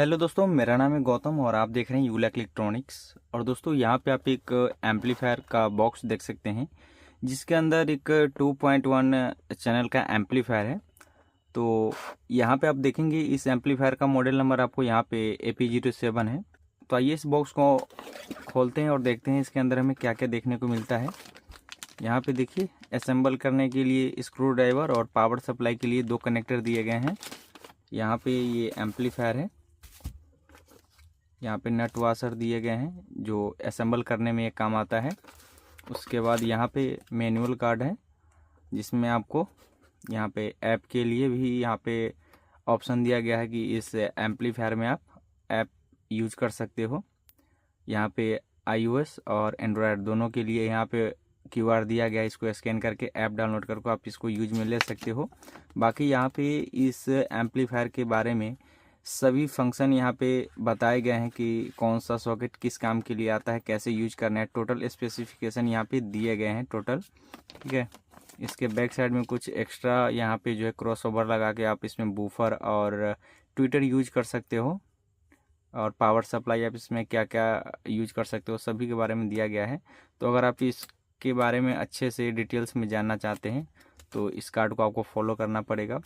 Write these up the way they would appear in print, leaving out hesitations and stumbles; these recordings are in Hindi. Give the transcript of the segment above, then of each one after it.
हेलो दोस्तों, मेरा नाम है गौतम और आप देख रहे हैं यूलैक इलेक्ट्रॉनिक्स। और दोस्तों यहाँ पे आप एक एम्पलीफायर का बॉक्स देख सकते हैं जिसके अंदर एक 2.1 चैनल का एम्पलीफायर है। तो यहाँ पे आप देखेंगे इस एम्पलीफायर का मॉडल नंबर आपको यहाँ पे AP07 है। तो आइए इस बॉक्स को खोलते हैं और देखते हैं इसके अंदर हमें क्या क्या देखने को मिलता है। यहाँ पे देखिए, असेंबल करने के लिए स्क्रू ड्राइवर और पावर सप्लाई के लिए दो कनेक्टर दिए गए हैं। यहाँ पे ये एम्पलीफायर है। यहाँ पे नट वाशर दिए गए हैं जो असेंबल करने में ये काम आता है। उसके बाद यहाँ पे मैनुअल कार्ड है जिसमें आपको यहाँ पे ऐप के लिए भी यहाँ पे ऑप्शन दिया गया है कि इस एम्पलीफायर में आप ऐप यूज कर सकते हो। यहाँ पे iOS और एंड्रॉयड दोनों के लिए यहाँ पे QR दिया गया है, इसको स्कैन करके ऐप डाउनलोड करके आप इसको यूज में ले सकते हो। बाकी यहाँ पे इस एम्पलीफायर के बारे में सभी फंक्शन यहाँ पे बताए गए हैं कि कौन सा सॉकेट किस काम के लिए आता है, कैसे यूज करना है। टोटल स्पेसिफिकेशन यहाँ पे दिए गए हैं टोटल, ठीक है। इसके बैक साइड में कुछ एक्स्ट्रा यहाँ पे जो है क्रॉस ओवर लगा के आप इसमें बूफर और ट्विटर यूज कर सकते हो, और पावर सप्लाई आप इसमें क्या क्या यूज कर सकते हो सभी के बारे में दिया गया है। तो अगर आप इसके बारे में अच्छे से डिटेल्स में जानना चाहते हैं तो इस कार्ड को आपको फॉलो करना पड़ेगा।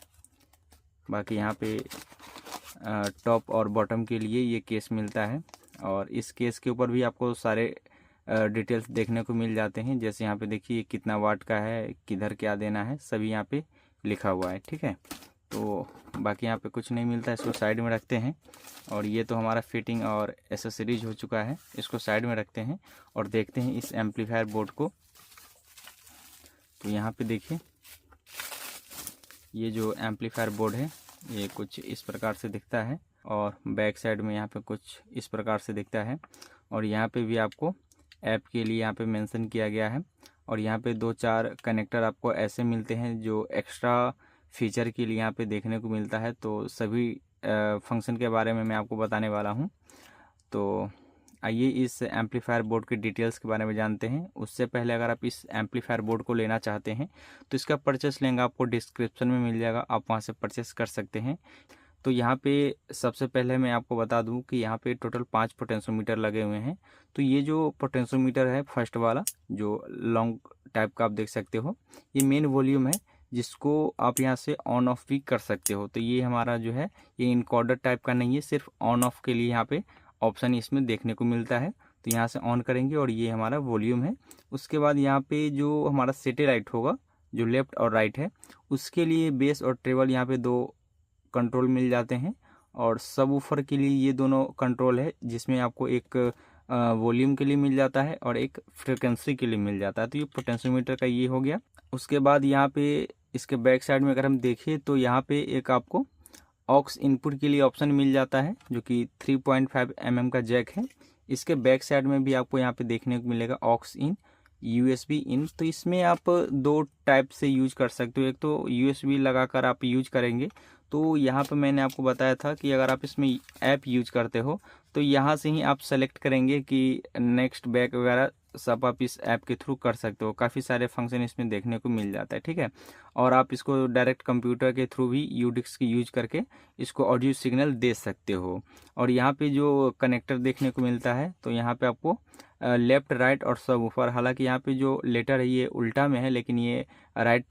बाकी यहाँ पे टॉप और बॉटम के लिए ये केस मिलता है, और इस केस के ऊपर भी आपको सारे डिटेल्स देखने को मिल जाते हैं। जैसे यहाँ पे देखिए कितना वाट का है, किधर क्या देना है, सभी यहाँ पे लिखा हुआ है, ठीक है। तो बाकी यहाँ पे कुछ नहीं मिलता है, इसको साइड में रखते हैं। और ये तो हमारा फिटिंग और एसेसरीज हो चुका है, इसको साइड में रखते हैं और देखते हैं इस एम्पलीफायर बोर्ड को। तो यहाँ पे देखिए, ये जो एम्पलीफायर बोर्ड है ये कुछ इस प्रकार से दिखता है, और बैक साइड में यहाँ पे कुछ इस प्रकार से दिखता है। और यहाँ पे भी आपको ऐप के लिए यहाँ पे मेंशन किया गया है। और यहाँ पे 2-4 कनेक्टर आपको ऐसे मिलते हैं जो एक्स्ट्रा फीचर के लिए यहाँ पे देखने को मिलता है। तो सभी फंक्शन के बारे में मैं आपको बताने वाला हूँ। तो आइए इस एम्पलीफायर बोर्ड के डिटेल्स के बारे में जानते हैं। उससे पहले अगर आप इस एम्पलीफायर बोर्ड को लेना चाहते हैं तो इसका परचेस लिंक आपको डिस्क्रिप्शन में मिल जाएगा, आप वहां से परचेस कर सकते हैं। तो यहाँ पे सबसे पहले मैं आपको बता दूं कि यहाँ पे टोटल 5 पोटेंशियोमीटर लगे हुए हैं। तो ये जो पोटेंशियोमीटर है फर्स्ट वाला जो लॉन्ग टाइप का आप देख सकते हो, ये मेन वॉल्यूम है जिसको आप यहाँ से ऑन ऑफ भी कर सकते हो। तो ये हमारा जो है ये इनकोडर टाइप का नहीं है, सिर्फ ऑन ऑफ के लिए यहाँ पे ऑप्शन इसमें देखने को मिलता है। तो यहाँ से ऑन करेंगे और ये हमारा वॉल्यूम है। उसके बाद यहाँ पे जो हमारा सैटेलाइट होगा जो लेफ्ट और राइट है, उसके लिए बेस और ट्रेबल यहाँ पे दो कंट्रोल मिल जाते हैं। और सब ऊपर के लिए ये दोनों कंट्रोल है जिसमें आपको एक वॉल्यूम के लिए मिल जाता है और एक फ्रिक्वेंसी के लिए मिल जाता है। तो ये पोटेंशियोमीटर का ये हो गया। उसके बाद यहाँ पे इसके बैक साइड में अगर हम देखें तो यहाँ पे एक आपको ऑक्स इनपुट के लिए ऑप्शन मिल जाता है जो कि 3.5 mm का जैक है। इसके बैक साइड में भी आपको यहाँ पे देखने को मिलेगा ऑक्स इन, USB इन। तो इसमें आप दो टाइप से यूज कर सकते हो। एक तो USB लगाकर आप यूज करेंगे, तो यहाँ पे मैंने आपको बताया था कि अगर आप इसमें ऐप यूज करते हो तो यहाँ से ही आप सेलेक्ट करेंगे कि नेक्स्ट बैक वगैरह सब आप इस ऐप के थ्रू कर सकते हो। काफ़ी सारे फंक्शन इसमें देखने को मिल जाता है, ठीक है। और आप इसको डायरेक्ट कंप्यूटर के थ्रू भी यूडिक्स की यूज करके इसको ऑडियो सिग्नल दे सकते हो। और यहाँ पे जो कनेक्टर देखने को मिलता है तो यहाँ पे आपको लेफ्ट राइट और सब ऊपर, हालांकि यहाँ पे जो लेटर है ये उल्टा में है लेकिन ये राइट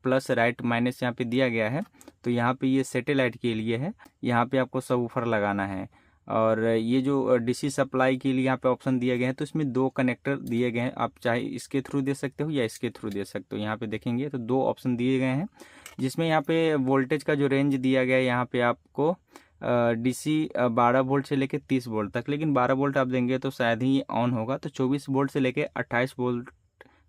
प्लस राइट माइनस यहाँ पे दिया गया है। तो यहाँ पे ये सैटेलाइट के लिए है, यहाँ पे आपको सब ऊपर लगाना है। और ये जो DC सप्लाई के लिए यहाँ पे ऑप्शन दिए गए हैं तो इसमें दो कनेक्टर दिए गए हैं, आप चाहे इसके थ्रू दे सकते हो या इसके थ्रू दे सकते हो। यहाँ पे देखेंगे तो दो ऑप्शन दिए गए हैं जिसमें यहाँ पे वोल्टेज का जो रेंज दिया गया है यहाँ पे आपको DC 12 वोल्ट से लेके 30 वोल्ट तक, लेकिन 12 वोल्ट आप देंगे तो शायद ही ऑन होगा। तो 24 वोल्ट से लेके 28 वोल्ट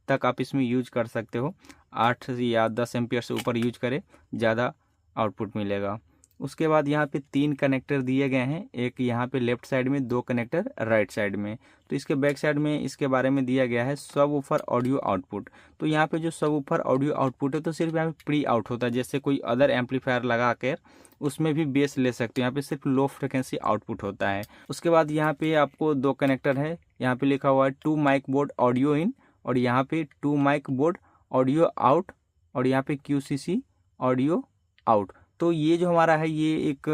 तक आप इसमें यूज कर सकते हो। 8 या 10 एम्पियर से ऊपर यूज करें ज़्यादा आउटपुट मिलेगा। उसके बाद यहाँ पे 3 कनेक्टर दिए गए हैं, एक यहाँ पे लेफ्ट साइड में, 2 कनेक्टर राइट साइड में। तो इसके बैक साइड में इसके बारे में दिया गया है सब वूफर ऑडियो आउटपुट। तो यहाँ पे जो सब वूफर ऑडियो आउटपुट है तो सिर्फ यहाँ पे प्री आउट होता है, जैसे कोई अदर एम्पलीफायर लगा कर उसमें भी बेस ले सकते हो। यहाँ पे सिर्फ लो फ्रिक्वेंसी आउटपुट होता है। उसके बाद यहाँ पे आपको 2 कनेक्टर है, यहाँ पे लिखा हुआ है 2 माइक बोर्ड ऑडियो इन, और यहाँ पे 2 माइक बोर्ड ऑडियो आउट, और यहाँ पे QCC ऑडियो आउट। तो ये जो हमारा है ये एक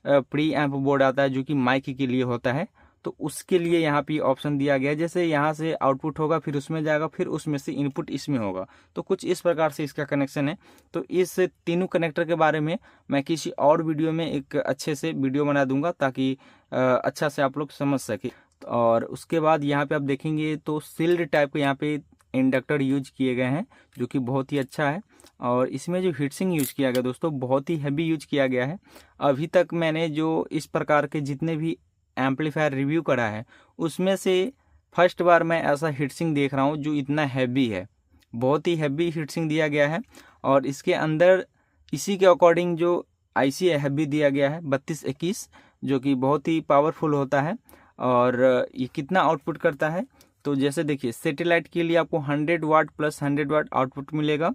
प्री एम्प बोर्ड आता है जो कि माइक के लिए होता है, तो उसके लिए यहाँ पे ऑप्शन दिया गया है। जैसे यहाँ से आउटपुट होगा, फिर उसमें जाएगा, फिर उसमें से इनपुट इसमें होगा, तो कुछ इस प्रकार से इसका कनेक्शन है। तो इस तीनों कनेक्टर के बारे में मैं किसी और वीडियो में एक अच्छे से वीडियो बना दूंगा ताकि अच्छा से आप लोग समझ सके। और उसके बाद यहाँ पे आप देखेंगे तो सील्ड टाइप के यहाँ पे इंडक्टर यूज किए गए हैं जो कि बहुत ही अच्छा है। और इसमें जो हीटसिंक यूज किया गया दोस्तों, बहुत ही हैवी यूज किया गया है। अभी तक मैंने जो इस प्रकार के जितने भी एम्पलीफायर रिव्यू करा है उसमें से फर्स्ट बार मैं ऐसा हीटसिंक देख रहा हूँ जो इतना हैवी है। बहुत ही हैवी हीटसिंक दिया गया है और इसके अंदर इसी के अकॉर्डिंग जो आईसी हैवी दिया गया है 3221, जो कि बहुत ही पावरफुल होता है। और ये कितना आउटपुट करता है, तो जैसे देखिए सैटेलाइट के लिए आपको 100 वाट प्लस 100 वाट आउटपुट मिलेगा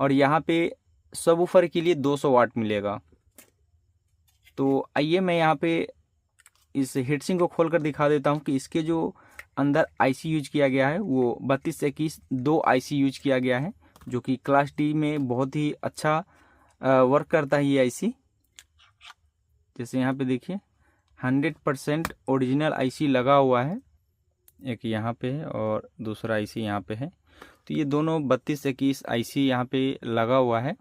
और यहाँ पे सबवूफर के लिए 200 वाट मिलेगा। तो आइए मैं यहाँ पे इस हीटसिंक को खोल कर दिखा देता हूँ कि इसके जो अंदर आईसी यूज किया गया है वो 3221 2 आईसी यूज किया गया है, जो कि क्लास डी में बहुत ही अच्छा वर्क करता है ये आईसी। जैसे यहाँ पे देखिए 100% ओरिजिनल आईसी लगा हुआ है, एक यहाँ पे है और दूसरा आईसी यहाँ पे है। तो ये दोनों 3221 आईसी यहाँ पे लगा हुआ है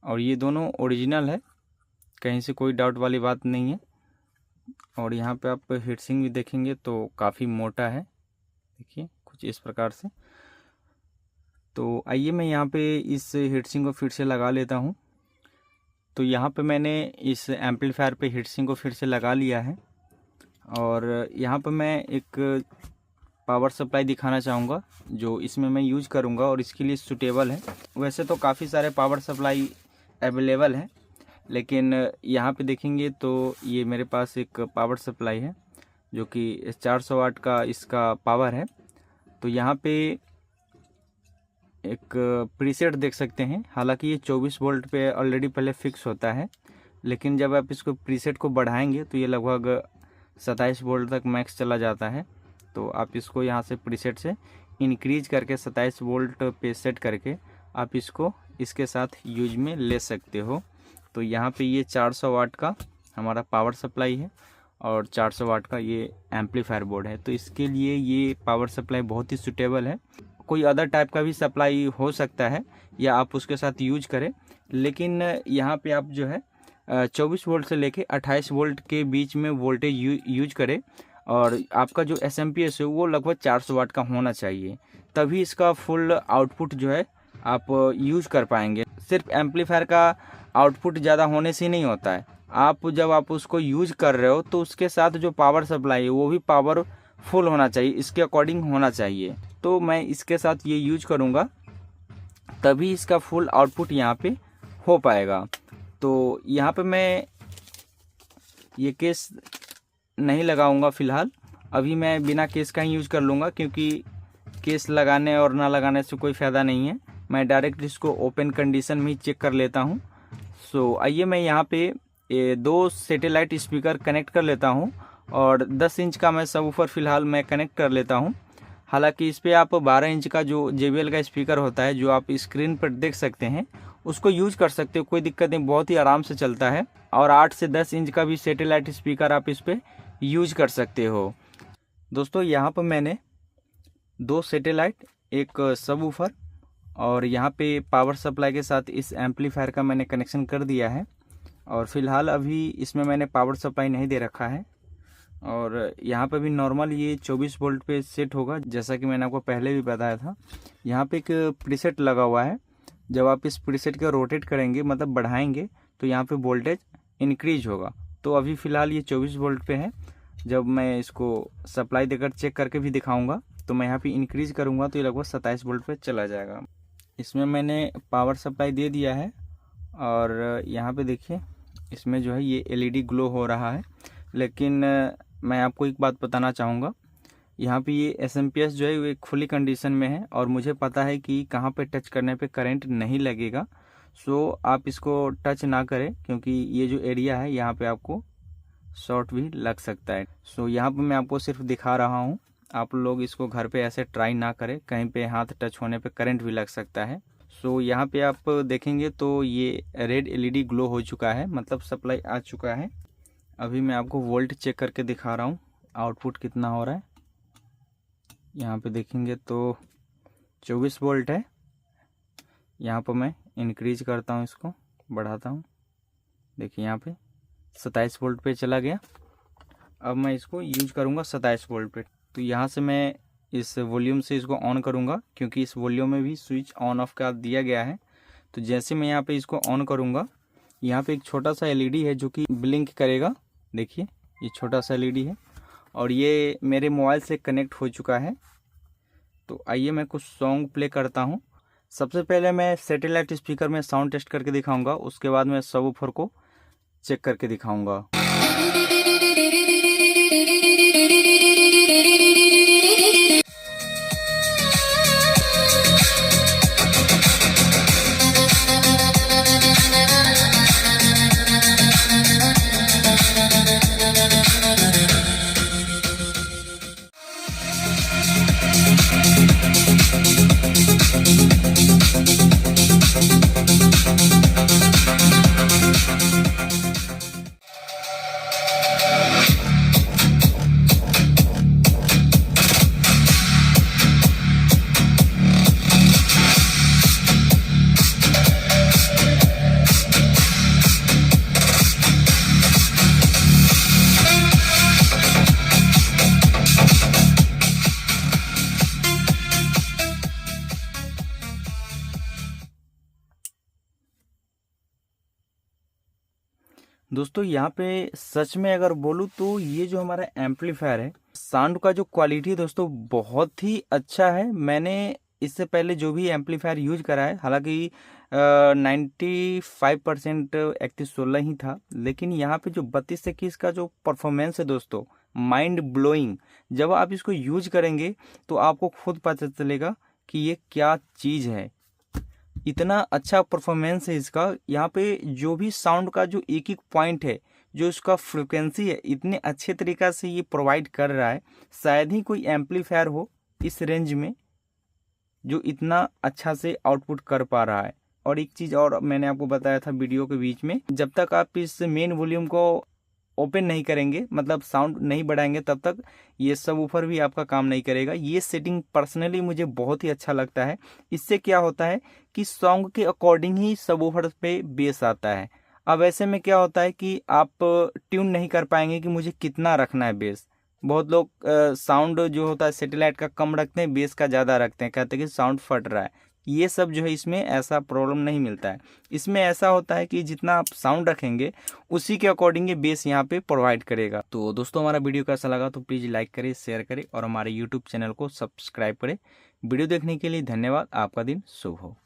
और ये दोनों ओरिजिनल है, कहीं से कोई डाउट वाली बात नहीं है। और यहाँ पे आप हीटसिंक भी देखेंगे तो काफ़ी मोटा है, देखिए कुछ इस प्रकार से। तो आइए मैं यहाँ पे इस हीटसिंक को फिर से लगा लेता हूँ। तो यहाँ पे मैंने इस एम्पलीफायर पे हीटसिंक को फिर से लगा लिया है और यहाँ पे मैं एक पावर सप्लाई दिखाना चाहूँगा जो इसमें मैं यूज करूँगा और इसके लिए सूटेबल है। वैसे तो काफ़ी सारे पावर सप्लाई अवेलेबल हैं, लेकिन यहाँ पे देखेंगे तो ये मेरे पास एक पावर सप्लाई है जो कि 400 वाट का इसका पावर है। तो यहाँ पे एक प्रीसेट देख सकते हैं, हालांकि ये 24 वोल्ट पे ऑलरेडी पहले फिक्स होता है, लेकिन जब आप इसको प्रीसेट को बढ़ाएंगे तो ये लगभग 27 वोल्ट तक मैक्स चला जाता है। तो आप इसको यहाँ से प्रीसेट से इंक्रीज करके 27 वोल्ट पे सेट करके आप इसको इसके साथ यूज में ले सकते हो। तो यहाँ पे ये 400 वाट का हमारा पावर सप्लाई है और 400 वाट का ये एम्पलीफायर बोर्ड है। तो इसके लिए ये पावर सप्लाई बहुत ही सूटेबल है। कोई अदर टाइप का भी सप्लाई हो सकता है या आप उसके साथ यूज करें, लेकिन यहाँ पे आप जो है 24 वोल्ट से लेके 28 वोल्ट के बीच में वोल्टेज यूज करें और आपका जो एसएमपीएस है वो लगभग 400 वाट का होना चाहिए, तभी इसका फुल आउटपुट जो है आप यूज कर पाएंगे। सिर्फ एम्पलीफायर का आउटपुट ज़्यादा होने से नहीं होता है, जब आप उसको यूज कर रहे हो तो उसके साथ जो पावर सप्लाई है वो भी पावर फुल होना चाहिए, इसके अकॉर्डिंग होना चाहिए। तो मैं इसके साथ ये यूज करूँगा तभी इसका फुल आउटपुट यहाँ पे हो पाएगा। तो यहाँ पे मैं ये केस नहीं लगाऊंगा फ़िलहाल, अभी मैं बिना केस का ही यूज कर लूँगा क्योंकि केस लगाने और ना लगाने से कोई फ़ायदा नहीं है। मैं डायरेक्ट इसको ओपन कंडीशन में ही चेक कर लेता हूँ। सो आइए मैं यहाँ पे 2 सैटेलाइट स्पीकर कनेक्ट कर लेता हूँ और 10 इंच का मैं सबवूफर फ़िलहाल मैं कनेक्ट कर लेता हूँ। हालांकि इस पर आप 12 इंच का जो JBL का स्पीकर होता है जो आप स्क्रीन पर देख सकते हैं उसको यूज कर सकते हो, कोई दिक्कत नहीं, बहुत ही आराम से चलता है। और 8 से 10 इंच का भी सैटेलाइट स्पीकर आप इस पर यूज कर सकते हो। दोस्तों यहाँ पर मैंने 2 सैटेलाइट, एक सबवूफर और यहाँ पे पावर सप्लाई के साथ इस एम्पलीफायर का मैंने कनेक्शन कर दिया है और फिलहाल अभी इसमें मैंने पावर सप्लाई नहीं दे रखा है। और यहाँ पे भी नॉर्मल ये 24 वोल्ट पे सेट होगा, जैसा कि मैंने आपको पहले भी बताया था। यहाँ पे एक प्रीसेट लगा हुआ है, जब आप इस प्रीसेट को रोटेट करेंगे मतलब बढ़ाएंगे तो यहाँ पे वोल्टेज इंक्रीज होगा। तो अभी फ़िलहाल ये 24 वोल्ट पे है, जब मैं इसको सप्लाई देकर चेक करके भी दिखाऊँगा तो मैं यहाँ पर इंक्रीज करूँगा तो ये लगभग 27 वोल्ट पर चला जाएगा। इसमें मैंने पावर सप्लाई दे दिया है और यहाँ पे देखिए इसमें जो है ये LED ग्लो हो रहा है। लेकिन मैं आपको एक बात बताना चाहूँगा, यहाँ पे ये SMPS जो है वो एक खुली कंडीशन में है और मुझे पता है कि कहाँ पे टच करने पे करंट नहीं लगेगा। सो आप इसको टच ना करें क्योंकि ये जो एरिया है यहाँ पे आपको शॉर्ट भी लग सकता है। सो यहाँ पे मैं आपको सिर्फ दिखा रहा हूँ, आप लोग इसको घर पे ऐसे ट्राई ना करें, कहीं पे हाथ टच होने पे करंट भी लग सकता है। सो यहाँ पे आप देखेंगे तो ये रेड LED ग्लो हो चुका है, मतलब सप्लाई आ चुका है। अभी मैं आपको वोल्ट चेक करके दिखा रहा हूँ आउटपुट कितना हो रहा है। यहाँ पे देखेंगे तो 24 वोल्ट है। यहाँ पर मैं इंक्रीज करता हूँ, इसको बढ़ाता हूँ। देखिए यहाँ पे 27 वोल्ट पे चला गया। अब मैं इसको यूज करूँगा 27 वोल्ट पे। तो यहाँ से मैं इस वॉल्यूम से इसको ऑन करूँगा, क्योंकि इस वॉल्यूम में भी स्विच ऑन ऑफ का दिया गया है। तो जैसे मैं यहाँ पे इसको ऑन करूँगा, यहाँ पे एक छोटा सा एलईडी है जो कि ब्लिंक करेगा। देखिए ये छोटा सा एलईडी है और ये मेरे मोबाइल से कनेक्ट हो चुका है। तो आइए मैं कुछ सॉन्ग प्ले करता हूँ। सबसे पहले मैं सैटेलाइट स्पीकर में साउंड टेस्ट करके दिखाऊंगा, उसके बाद मैं सबवूफर को चेक करके दिखाऊंगा। दोस्तों यहाँ पे सच में अगर बोलूँ तो ये जो हमारा एम्पलीफायर है, साउंड का जो क्वालिटी है दोस्तों बहुत ही अच्छा है। मैंने इससे पहले जो भी एम्पलीफायर यूज करा है, हालांकि 95% 3116 ही था, लेकिन यहाँ पे जो 3221 का जो परफॉर्मेंस है दोस्तों, माइंड ब्लोइंग। जब आप इसको यूज करेंगे तो आपको खुद पता चलेगा कि ये क्या चीज़ है। इतना अच्छा परफॉर्मेंस है इसका। यहाँ पे जो भी साउंड का जो एक एक पॉइंट है, जो इसका फ्रिक्वेंसी है, इतने अच्छे तरीक़ा से ये प्रोवाइड कर रहा है। शायद ही कोई एम्पलीफायर हो इस रेंज में जो इतना अच्छा से आउटपुट कर पा रहा है। और एक चीज़ और मैंने आपको बताया था वीडियो के बीच में, जब तक आप इस मेन वॉल्यूम को ओपन नहीं करेंगे, मतलब साउंड नहीं बढ़ाएंगे, तब तक ये सबवूफर भी आपका काम नहीं करेगा। ये सेटिंग पर्सनली मुझे बहुत ही अच्छा लगता है। इससे क्या होता है कि सॉन्ग के अकॉर्डिंग ही सबवूफर पे बेस आता है। अब ऐसे में क्या होता है कि आप ट्यून नहीं कर पाएंगे कि मुझे कितना रखना है बेस। बहुत लोग साउंड जो होता है सैटेलाइट का कम रखते हैं, बेस का ज़्यादा रखते हैं, कहते हैं कि साउंड फट रहा है। ये सब जो है इसमें ऐसा प्रॉब्लम नहीं मिलता है। इसमें ऐसा होता है कि जितना आप साउंड रखेंगे उसी के अकॉर्डिंग ये बेस यहाँ पे प्रोवाइड करेगा। तो दोस्तों हमारा वीडियो कैसा लगा तो प्लीज़ लाइक करें, शेयर करें और हमारे यूट्यूब चैनल को सब्सक्राइब करें। वीडियो देखने के लिए धन्यवाद। आपका दिन शुभ हो।